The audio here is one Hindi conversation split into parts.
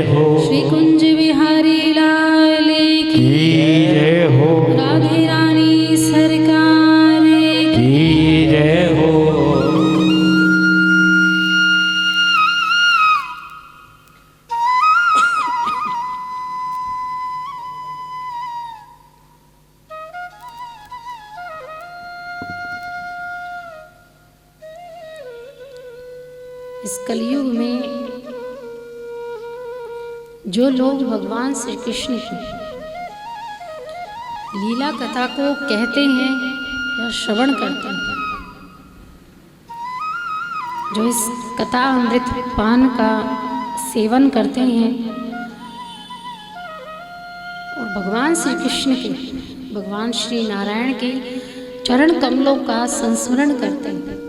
हो। श्री कुंज बिहारी लाल की जय हो। राधे रानी सरकार की जय हो। इस कलयुग में जो लोग भगवान श्री कृष्ण की लीला कथा को कहते हैं या श्रवण करते हैं, जो इस कथा अमृत पान का सेवन करते हैं और भगवान श्री कृष्ण के, भगवान श्री नारायण के चरण कमलों का संस्मरण करते हैं,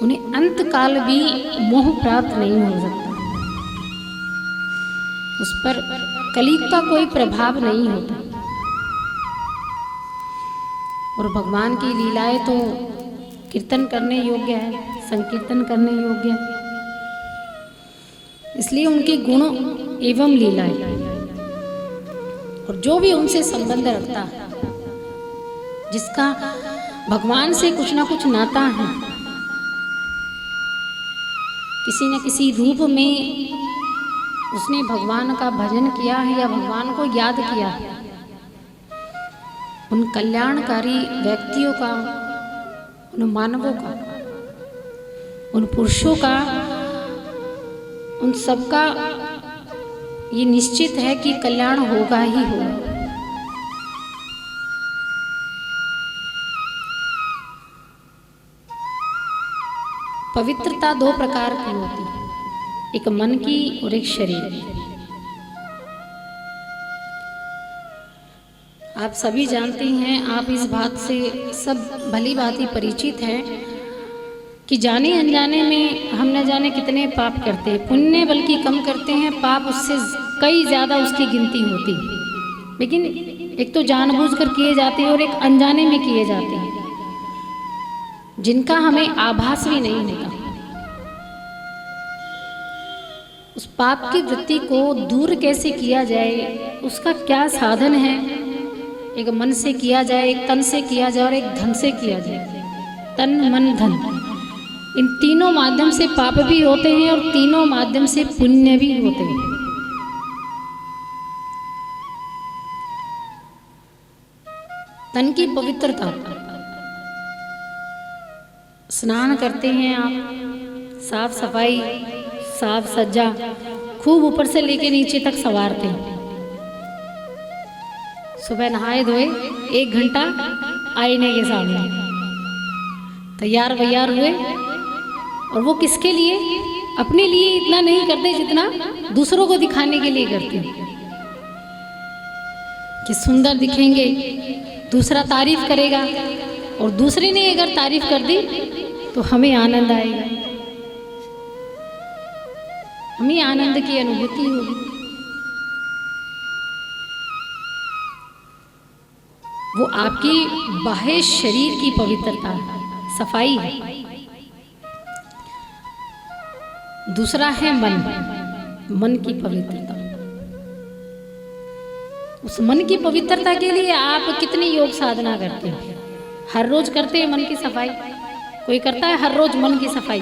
उन्हें अंत काल भी मोह प्राप्त नहीं हो सकता। उस पर कलयुग का कोई प्रभाव नहीं होता। और भगवान की लीलाएं तो कीर्तन करने योग्य है, संकीर्तन करने योग्य है। इसलिए उनके गुण एवं लीलाएं और जो भी उनसे संबंध रखता है, जिसका भगवान से कुछ ना कुछ नाता है, किसी न किसी रूप में उसने भगवान का भजन किया है या भगवान को याद किया है, उन कल्याणकारी व्यक्तियों का, उन मानवों का, उन पुरुषों का, उन सबका ये निश्चित है कि कल्याण होगा ही होगा। पवित्रता दो प्रकार की होती है, एक मन की और एक शरीर की। आप सभी जानते हैं, आप इस बात से सब भली भांति परिचित हैं कि जाने अनजाने में हम न जाने कितने पाप करते हैं। पुण्य बल्कि कम करते हैं, पाप उससे कई ज़्यादा उसकी गिनती होती है। लेकिन एक तो जानबूझकर किए जाते हैं और एक अनजाने में किए जाते हैं, जिनका हमें आभास भी नहीं होता। उस पाप की वृत्ति को दूर कैसे किया जाए, उसका क्या साधन है? एक मन से किया जाए, एक तन से किया जाए और एक धन से किया जाए। तन मन धन, इन तीनों माध्यम से पाप भी होते हैं और तीनों माध्यम से पुण्य भी होते हैं। तन की पवित्रता, स्नान करते हैं आप, साफ सफाई, साफ सज्जा, खूब ऊपर से लेके नीचे तक संवारते हैं। सुबह नहाए धोए 1 घंटा आईने के सामने तैयार वैयार हुए, और वो किसके लिए? अपने लिए इतना नहीं करते जितना दूसरों को दिखाने के लिए करते हैं कि सुंदर दिखेंगे, दूसरा तारीफ करेगा, और दूसरे ने अगर तारीफ कर दी तो हमें आनंद आएगा, हमें आनंद की अनुभूति होगी। वो आपकी बाह्य शरीर की पवित्रता है, सफाई है। दूसरा है मन, मन की पवित्रता। उस मन की पवित्रता के लिए आप कितनी योग साधना करते हैं? हर रोज करते हैं मन की सफाई? कोई करता है हर रोज मन की सफाई?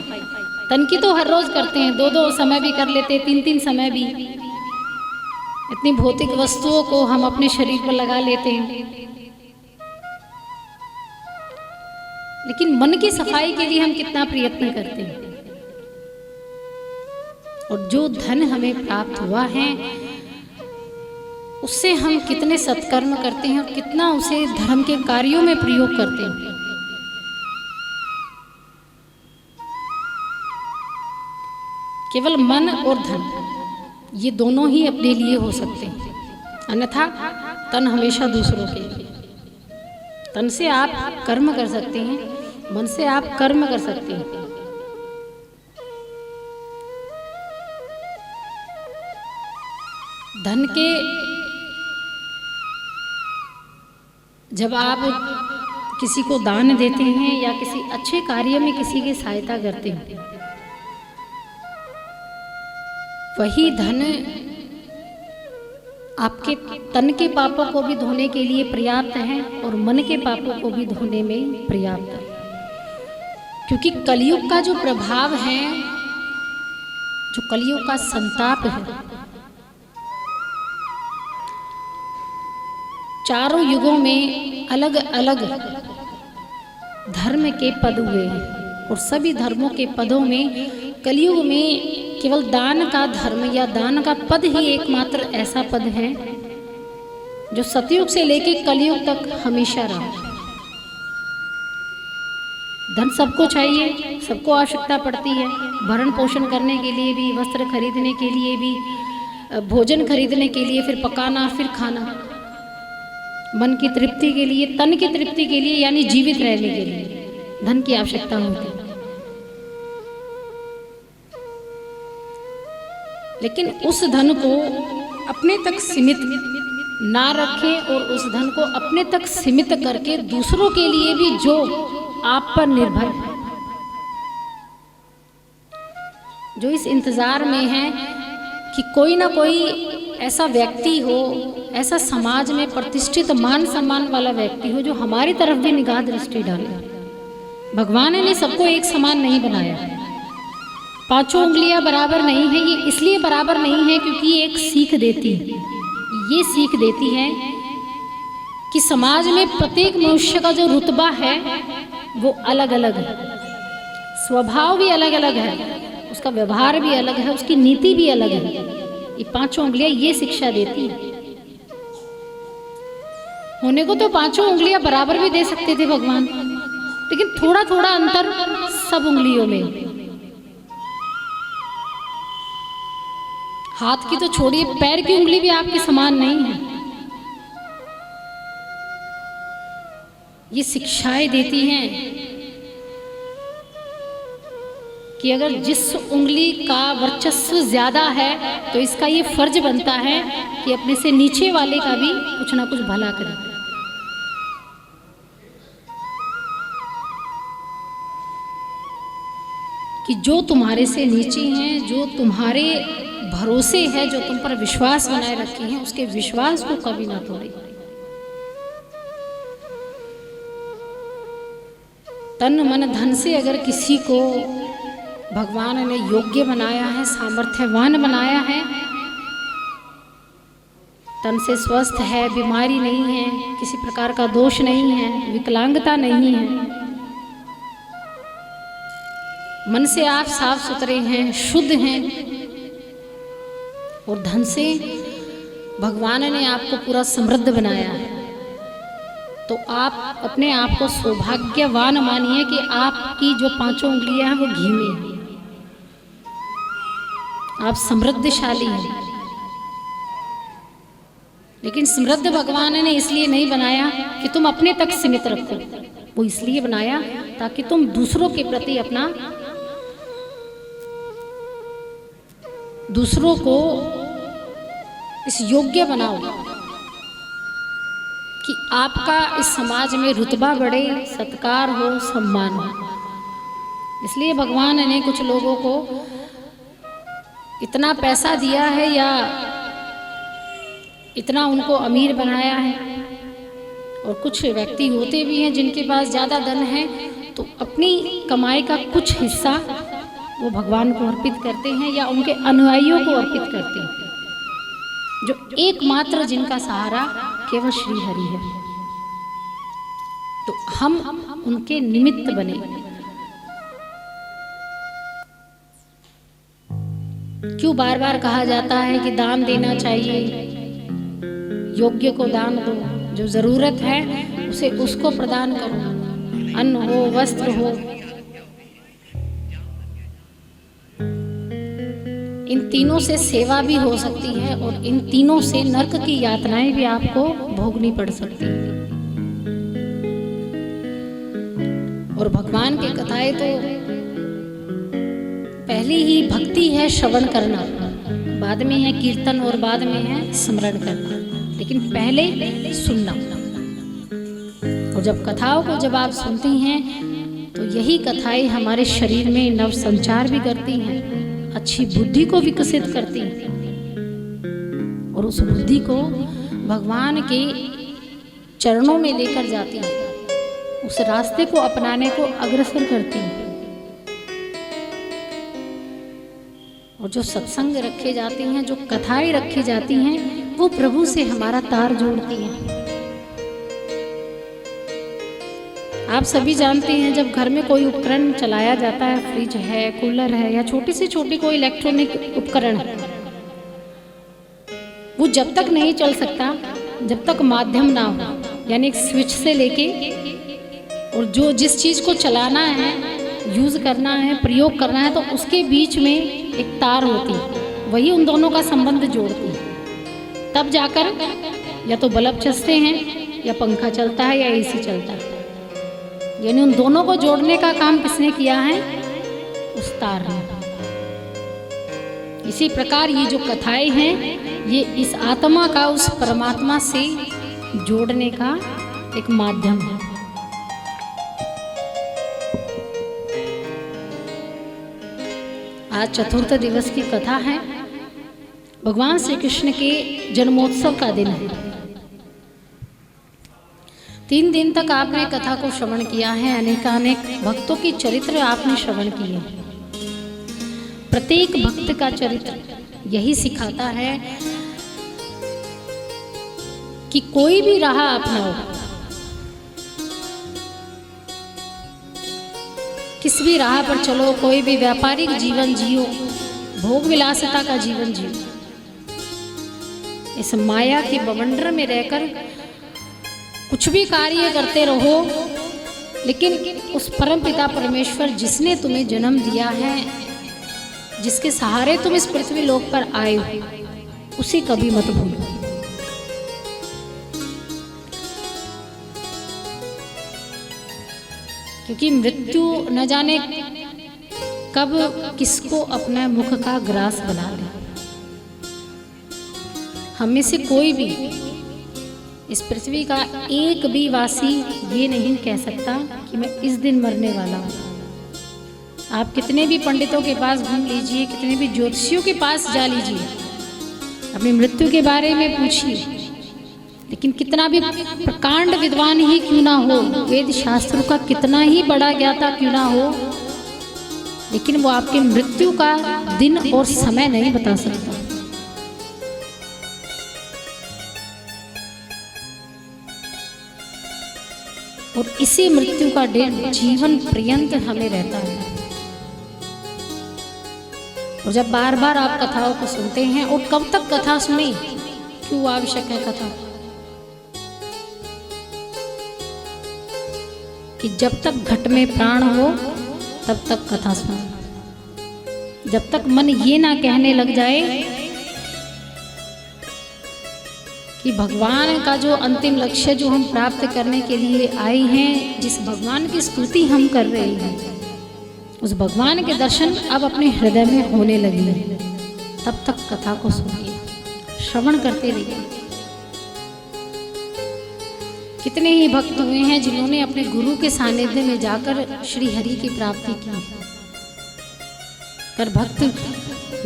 तन की तो हर रोज करते हैं, 2-2 समय भी कर लेते हैं, 3-3 समय भी। इतनी भौतिक वस्तुओं को हम अपने शरीर पर लगा लेते हैं, लेकिन मन की सफाई के लिए हम कितना प्रयत्न करते हैं। और जो धन हमें प्राप्त हुआ है, उससे हम कितने सत्कर्म करते हैं और कितना उसे धर्म के कार्यों में प्रयोग करते हैं। केवल मन और धन, ये दोनों ही अपने लिए हो सकते हैं, अन्यथा तन हमेशा दूसरों के लिए। तन से आप कर्म कर सकते हैं, मन से आप कर्म कर सकते हैं। धन के जब आप किसी को दान देते हैं या किसी अच्छे कार्य में किसी की सहायता करते हैं, वही धन आपके तन के पापों को भी धोने के लिए पर्याप्त है और मन के पापों को भी धोने में पर्याप्त है। क्योंकि कलयुग का जो प्रभाव है, जो कलयुग का संताप है, चारों युगों में अलग अलग धर्म के पद हुए हैं और सभी धर्मों के पदों में कलयुग में केवल दान का धर्म या दान का पद ही एकमात्र ऐसा पद है जो सतयुग से लेके कलयुग तक हमेशा रहा। धन सबको चाहिए, सबको आवश्यकता पड़ती है, भरण पोषण करने के लिए भी, वस्त्र खरीदने के लिए भी, भोजन खरीदने के लिए, फिर पकाना, फिर खाना, मन की तृप्ति के लिए, तन की तृप्ति के लिए, यानी जीवित रहने के लिए धन की आवश्यकता होती है। लेकिन उस धन को अपने तक सीमित ना रखें और उस धन को अपने तक सीमित करके दूसरों के लिए भी जो आप पर निर्भर है, जो इस इंतजार में है कि कोई ना कोई ऐसा व्यक्ति हो, ऐसा समाज में प्रतिष्ठित मान सम्मान वाला व्यक्ति हो जो हमारी तरफ भी निगाह दृष्टि डाले। भगवान ने सबको एक समान नहीं बनाया, पांचों उंगलियां बराबर नहीं है। ये इसलिए बराबर नहीं है क्योंकि ये एक सीख देती है, ये सीख देती है कि समाज में प्रत्येक मनुष्य का जो रुतबा है वो अलग अलग है, स्वभाव भी अलग अलग है, उसका व्यवहार भी अलग है, उसकी नीति भी अलग है। ये पांचों उंगलियां ये शिक्षा देती है। होने को तो पांचों उंगलियां बराबर भी दे सकते थे भगवान, लेकिन थोड़ा थोड़ा अंतर सब उंगलियों में। हाथ की तो छोड़िए, पैर की उंगली भी आपके समान नहीं है। ये शिक्षाएं देती हैं कि अगर जिस उंगली का वर्चस्व ज्यादा है तो इसका ये फर्ज बनता है कि अपने से नीचे वाले का भी कुछ ना कुछ भला करे। कि जो तुम्हारे से नीचे हैं, जो तुम्हारे भरोसे है, जो तुम पर विश्वास बनाए रखे हैं, उसके विश्वास को कभी ना तोड़े। तन मन धन से अगर किसी को भगवान ने योग्य बनाया है, सामर्थ्यवान बनाया है, तन से स्वस्थ है, बीमारी नहीं है, किसी प्रकार का दोष नहीं है, विकलांगता नहीं है, मन से आप साफ सुथरे हैं, शुद्ध हैं, और धन से भगवान ने आपको पूरा समृद्ध बनाया है, तो आप अपने आप को सौभाग्यवान मानिए कि आपकी जो पांचों उंगलियां हैं वो घी में हैं, आप समृद्धशाली हैं। लेकिन समृद्ध भगवान ने इसलिए नहीं बनाया कि तुम अपने तक सीमित रखो, वो इसलिए बनाया ताकि तुम दूसरों के प्रति अपना, दूसरों को इस योग्य बनाओ कि आपका इस समाज में रुतबा बढ़े, सत्कार हो, सम्मान हो। इसलिए भगवान ने कुछ लोगों को इतना पैसा दिया है या इतना उनको अमीर बनाया है, और कुछ व्यक्ति होते भी हैं जिनके पास ज़्यादा धन है तो अपनी कमाई का कुछ हिस्सा वो भगवान को अर्पित करते हैं या उनके अनुयायियों को अर्पित करते हैं, जो एकमात्र जिनका सहारा केवल श्री हरि है। तो हम उनके निमित्त बने। क्यों बार बार कहा जाता है कि दान देना चाहिए, योग्य को दान दो, जो जरूरत है उसे उसको प्रदान करो, अन्न हो, वस्त्र हो। इन तीनों से सेवा भी हो सकती है और इन तीनों से नरक की यातनाएं भी आपको भोगनी पड़ सकती है। और भगवान की कथाएं तो पहली ही भक्ति है श्रवण करना, बाद में है कीर्तन और बाद में है स्मरण करना, लेकिन पहले सुनना। और जब कथाओं को जब आप सुनती हैं तो यही कथाएं हमारे शरीर में नव संचार भी करती हैं, अच्छी बुद्धि को विकसित करती है और उस बुद्धि को भगवान के चरणों में लेकर जाती है, उस रास्ते को अपनाने को अग्रसर करती है। और जो सत्संग रखे जाते हैं, जो कथाएं रखी जाती हैं, वो प्रभु से हमारा तार जोड़ती हैं। आप सभी जानते हैं जब घर में कोई उपकरण चलाया जाता है, फ्रिज है, कूलर है या छोटी से छोटी कोई इलेक्ट्रॉनिक उपकरण है, वो जब तक नहीं चल सकता जब तक माध्यम ना हो, यानी एक स्विच से लेके और जो जिस चीज़ को चलाना है, यूज़ करना है, प्रयोग करना है, तो उसके बीच में एक तार होती है, वही उन दोनों का संबंध जोड़ती है। तब जाकर या तो बल्ब चलते हैं या पंखा चलता है या एसी चलता है। यानी उन दोनों को जोड़ने का काम किसने किया है? उस तार ने। इसी प्रकार ये जो कथाएं हैं, ये इस आत्मा का उस परमात्मा से जोड़ने का एक माध्यम है। आज चतुर्थ दिवस की कथा है। भगवान श्री कृष्ण के जन्मोत्सव का दिन है। 3 दिन तक आपने कथा को श्रवण किया है। अनेकानेक भक्तों की चरित्र आपने श्रवण किए। प्रत्येक भक्त का चरित्र यही सिखाता है कि कोई भी राह अपनाओ, किस भी राह पर चलो, कोई भी व्यापारिक जीवन जियो, भोग विलासिता का जीवन जियो, इस माया के बवंडर में रहकर कुछ भी कार्य करते रहो, लेकिन उस परम पिता परमेश्वर जिसने तुम्हें जन्म दिया है, जिसके सहारे तुम इस पृथ्वी लोक पर आए हो, उसे कभी मत भूलो। क्योंकि मृत्यु न जाने कब किसको अपने मुख का ग्रास बना ले। हम में से कोई भी, इस पृथ्वी का एक भी वासी ये नहीं कह सकता कि मैं इस दिन मरने वाला हूँ। आप कितने भी पंडितों के पास घूम लीजिए, कितने भी ज्योतिषियों के पास जा लीजिए, अपनी मृत्यु के बारे में पूछिए, लेकिन कितना भी प्रकांड विद्वान ही क्यों ना हो, वेद शास्त्रों का कितना ही बड़ा ज्ञाता क्यों ना हो, लेकिन वो आपकी मृत्यु का दिन और समय नहीं बता सकता। और इसी मृत्यु का डर जीवन पर्यंत हमें रहता है। और जब बार बार आप कथाओं को सुनते हैं, और कब तक कथा सुने, क्यों आवश्यक है कथा? कि जब तक घट में प्राण हो तब तक कथा सुनो। जब तक मन ये ना कहने लग जाए कि भगवान का जो अंतिम लक्ष्य जो हम प्राप्त करने के लिए आए हैं, जिस भगवान की स्तुति हम कर रहे हैं, उस भगवान के दर्शन अब अपने हृदय में होने लगे, तब तक कथा को सुनिए, श्रवण करते रहिए। कितने ही भक्त हुए हैं जिन्होंने अपने गुरु के सानिध्य में जाकर श्री हरि की प्राप्ति की। पर भक्त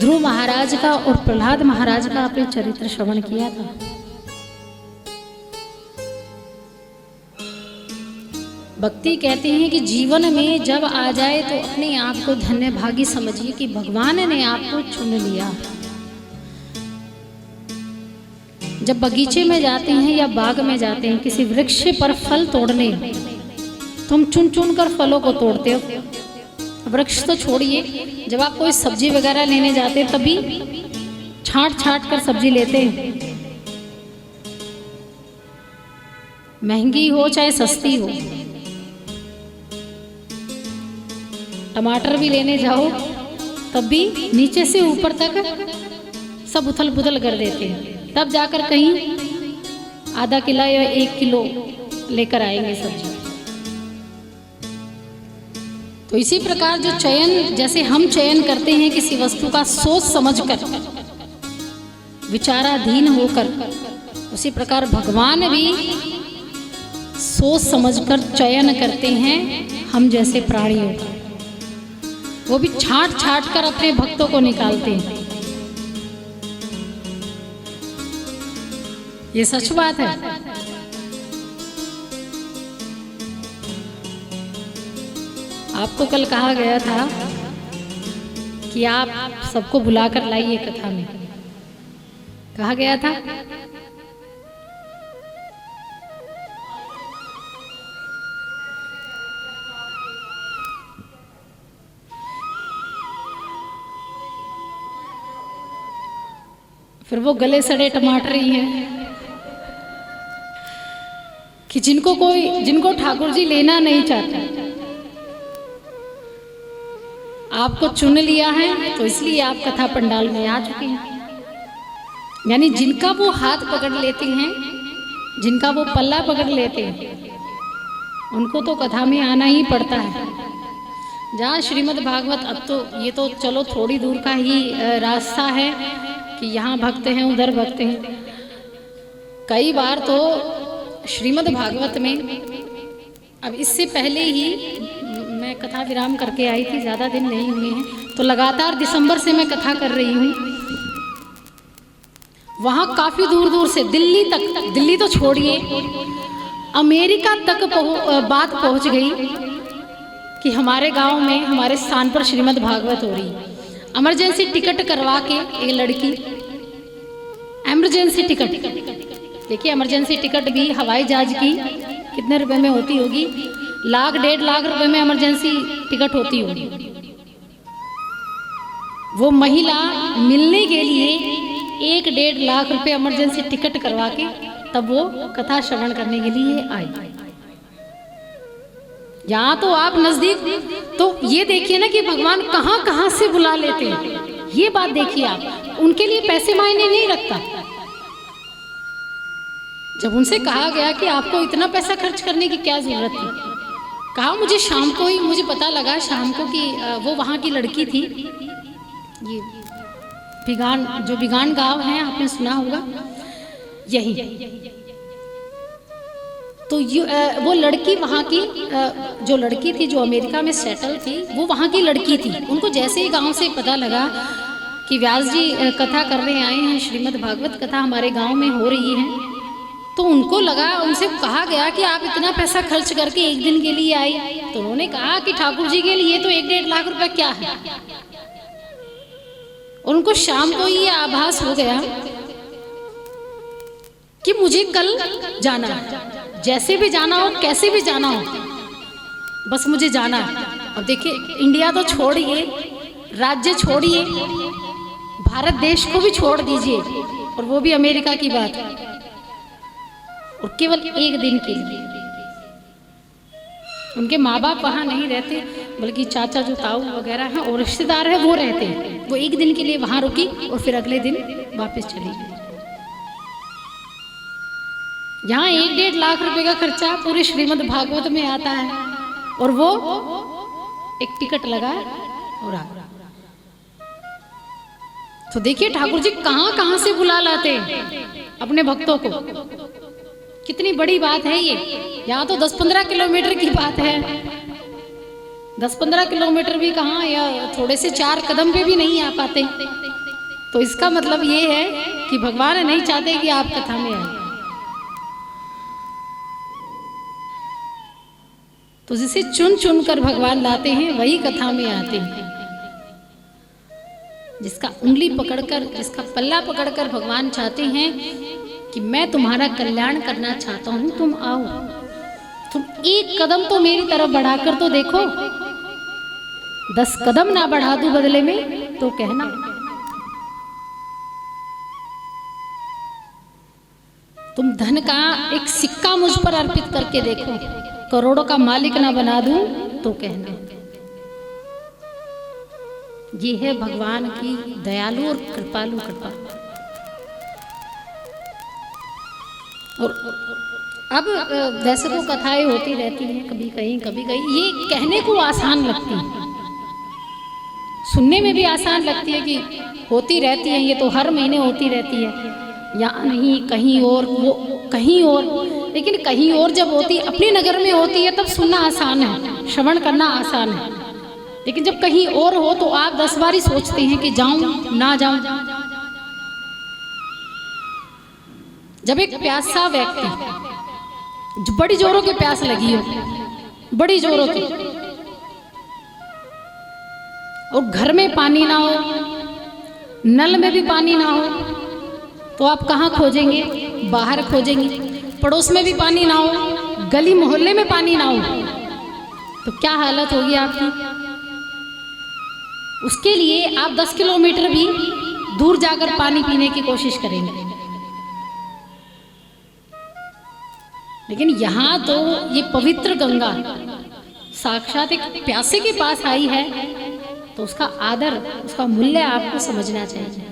ध्रुव महाराज का और प्रहलाद महाराज का अपने चरित्र श्रवण किया था। भक्ति कहते हैं कि जीवन में जब आ जाए तो अपने आप को धन्य भागी समझिए कि भगवान ने आपको चुन लिया। जब बगीचे में जाते हैं या बाग में जाते हैं किसी वृक्ष पर फल तोड़ने, तो हम चुन चुन कर फलों को तोड़ते हो। वृक्ष तो छोड़िए, जब आप कोई सब्जी वगैरह लेने जाते हैं तभी छांट छांट कर सब्जी लेते हैं, महंगी हो चाहे सस्ती हो। टमाटर भी लेने जाओ तब भी नीचे से ऊपर तक सब उथल पुथल कर देते हैं, तब जाकर कहीं आधा किलो या 1 किलो लेकर आएंगे सब्जी। तो इसी प्रकार जो चयन, जैसे हम चयन करते हैं किसी वस्तु का सोच समझकर, विचाराधीन होकर, उसी प्रकार भगवान भी सोच समझकर चयन करते हैं हम जैसे प्राणियों का। वो भी छांट छांट कर अपने भक्तों को निकालते हैं। ये सच बात है। आपको कल कहा गया था कि आप सबको बुलाकर लाइए कथा में, कहा गया था। फिर वो गले सड़े टमाटर ही हैं कि जिनको ठाकुर जी लेना नहीं चाहते, आपको चुन लिया है तो इसलिए आप कथा पंडाल में आ चुके हैं। यानी जिनका वो हाथ पकड़ लेते हैं, जिनका वो पल्ला पकड़ लेते हैं, उनको तो कथा में आना ही पड़ता है। जहाँ श्रीमद् भागवत, अब तो ये तो चलो थोड़ी दूर का ही रास्ता है कि यहाँ भक्त हैं उधर भक्त हैं। कई बार तो श्रीमद् भागवत में, अब इससे पहले ही मैं कथा विराम करके आई थी, ज़्यादा दिन नहीं हुए हैं, तो लगातार दिसंबर से मैं कथा कर रही हूँ। वहाँ काफ़ी दूर दूर से दिल्ली तक, दिल्ली तो छोड़िए, अमेरिका तक बात पहुँच गई कि हमारे गांव में हमारे स्थान पर श्रीमद् भागवत हो रही। इमरजेंसी टिकट करवा के एक लड़की, इमरजेंसी टिकट, देखिए इमरजेंसी टिकट भी हवाई जहाज की कितने रुपए में होती होगी, 1 लाख 1.5 लाख रुपए में इमरजेंसी टिकट होती होगी। वो महिला मिलने के लिए 1-1.5 लाख रुपए इमरजेंसी टिकट करवा के तब वो कथा श्रवण करने के लिए आई। यहाँ तो आप नजदीक, तो ये देखिए ना कि भगवान कहाँ कहाँ से बुला लेते हैं। ये बात देखिए आप, उनके लिए पैसे मायने नहीं रखता। जब उनसे कहा गया कि आपको इतना पैसा खर्च करने की क्या जरूरत थी, कहा मुझे शाम को ही मुझे पता लगा शाम को कि वो वहाँ की लड़की थी, ये बिगान गांव है, आपने सुना होगा यही। तो वो लड़की वहाँ की, जो लड़की थी जो अमेरिका में सेटल थी, वो वहाँ की लड़की थी। उनको जैसे ही गांव से पता लगा कि व्यास जी कथा करने आए हैं, श्रीमद् भागवत कथा हमारे गांव में हो रही है, तो उनको लगा, उनसे कहा गया कि आप इतना पैसा खर्च करके एक दिन के लिए आई। तो उन्होंने कहा कि ठाकुर जी के लिए तो 1-1.5 लाख रुपए क्या है। और उनको शाम को ये आभास हो गया कि मुझे कल जाना है, जैसे भी जाना हो, कैसे भी जाना हो, बस मुझे जाना है। अब देखिए, इंडिया तो छोड़िए, राज्य छोड़िए, भारत देश को भी छोड़ दीजिए, और वो भी अमेरिका की बात है, और केवल एक दिन के लिए। उनके माँ बाप वहाँ नहीं रहते, बल्कि चाचा जो ताऊ वगैरह हैं और रिश्तेदार हैं वो रहते हैं। वो एक दिन के लिए वहाँ रुकी और फिर अगले दिन वापस चली गई। यहाँ 1-1.5 लाख रुपए का खर्चा पूरे श्रीमद् भागवत में आता है, और वो एक टिकट लगा और आ। तो देखिए ठाकुर जी कहाँ कहाँ से बुला लाते हैं अपने भक्तों को। कितनी बड़ी बात है ये। यहाँ तो 10-15 किलोमीटर की बात है, 10-15 किलोमीटर भी कहाँ, या थोड़े से 4 कदम पे भी नहीं आ पाते। तो इसका मतलब ये है कि भगवान नहीं चाहते कि आप कथा में आए। तो जिसे चुन चुन कर भगवान लाते हैं वही कथा में आते हैं। जिसका उंगली पकड़कर, जिसका पल्ला पकड़कर भगवान चाहते हैं कि मैं तुम्हारा कल्याण करना चाहता हूं, तुम आओ, तुम एक कदम तो मेरी तरफ बढ़ाकर तो देखो। 10 कदम ना बढ़ा दूं बदले में तो कहना। तुम धन का एक सिक्का मुझ पर अर्पित करके देखो, करोड़ों का मालिक ना बना दूं तो कहना। ये है भगवान की दयालु और कृपालु कृपा। और अब वैसे तो कथाएं होती रहती हैं, कभी कहीं कभी कहीं। ये कहने को आसान लगती है, सुनने में भी आसान लगती है कि होती रहती है, ये तो हर महीने होती रहती है, यहाँ नहीं कहीं और, वो कहीं और। लेकिन कहीं और जब होती, अपने नगर में होती है, तब सुनना आसान है, श्रवण करना आसान है। लेकिन जब कहीं और हो तो आप 10 बार ही सोचते हैं कि जाऊं ना जाऊं। जब एक प्यासा व्यक्ति, जो बड़ी जोरों की प्यास लगी हो, बड़ी जोरों की, और घर में पानी ना हो, नल में भी पानी ना हो, तो आप कहाँ खोजेंगे? बाहर खोजेंगे। पड़ोस में भी पानी ना हो, गली मोहल्ले में पानी ना हो, तो क्या हालत होगी आपकी? उसके लिए आप 10 किलोमीटर भी दूर जाकर पानी पीने की कोशिश करेंगे। लेकिन यहाँ तो ये पवित्र गंगा साक्षात एक प्यासे के पास आई है, तो उसका आदर, उसका मूल्य आपको समझना चाहिए।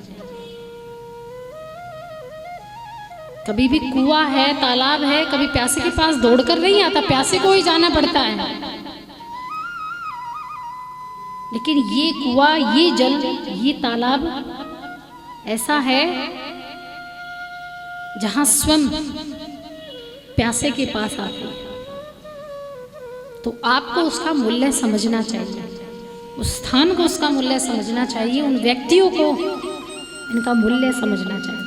कभी भी कुआं है, तालाब है, कभी प्यासे के पास दौड़कर नहीं आता, प्यासे को ही जाना पड़ता है। लेकिन ये कुआं, ये जल, ये तालाब ऐसा है जहां स्वयं प्यासे के पास आते हैं। तो आपको उसका मूल्य समझना चाहिए, उस स्थान को उसका मूल्य समझना चाहिए, उन व्यक्तियों को इनका मूल्य समझना चाहिए।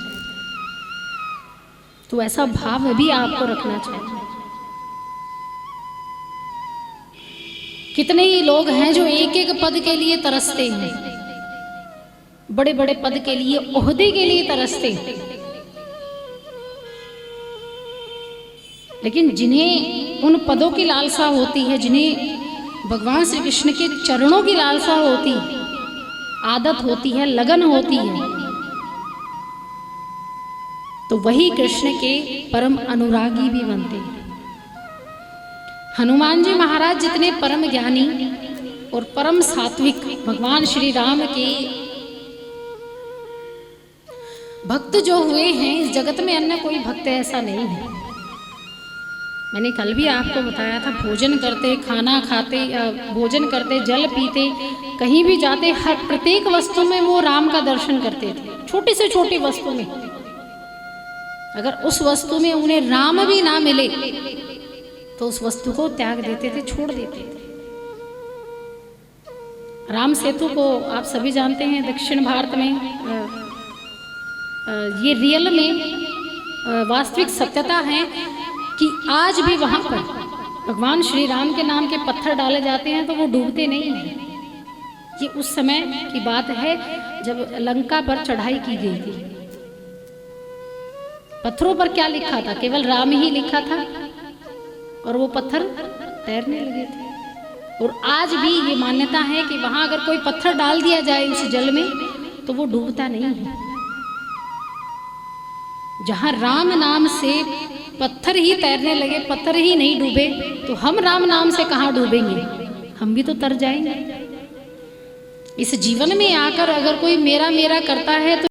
तो ऐसा भाव भी आपको रखना चाहिए। कितने ही लोग हैं जो एक एक पद के लिए तरसते हैं, बड़े बड़े पद के लिए, ओहदे के लिए तरसते हैं, लेकिन जिन्हें उन पदों की लालसा होती है, जिन्हें भगवान श्री कृष्ण के चरणों की लालसा होती है, आदत होती है, लगन होती है, तो वही कृष्ण के परम अनुरागी भी बनते हैं। हनुमान जी महाराज जितने परम ज्ञानी और परम सात्विक भगवान श्री राम के भक्त जो हुए हैं, इस जगत में अन्य कोई भक्त ऐसा नहीं है। मैंने कल भी आपको बताया था, भोजन करते, खाना खाते, भोजन करते, जल पीते, कहीं भी जाते, हर प्रत्येक वस्तु में वो राम का दर्शन करते थे। छोटी से छोटी वस्तु में, अगर उस वस्तु में उन्हें राम भी ना मिले तो उस वस्तु को त्याग देते थे, छोड़ देते थे। राम सेतु को आप सभी जानते हैं, दक्षिण भारत में ये रियल में वास्तविक सत्यता है कि आज भी वहाँ पर भगवान श्री राम के नाम के पत्थर डाले जाते हैं तो वो डूबते नहीं हैं। ये उस समय की बात है जब लंका पर चढ़ाई की गई थी। पत्थरों पर क्या लिखा था? केवल राम ही लिखा था और वो पत्थर तैरने लगे थे। और आज भी ये मान्यता है कि वहां अगर कोई पत्थर डाल दिया जाए उस जल में तो वो डूबता नहीं है। जहां राम नाम से पत्थर ही तैरने लगे, पत्थर ही नहीं डूबे, तो हम राम नाम से कहाँ डूबेंगे? हम भी तो तर जाएंगे। इस जीवन में आकर अगर कोई मेरा मेरा करता है तो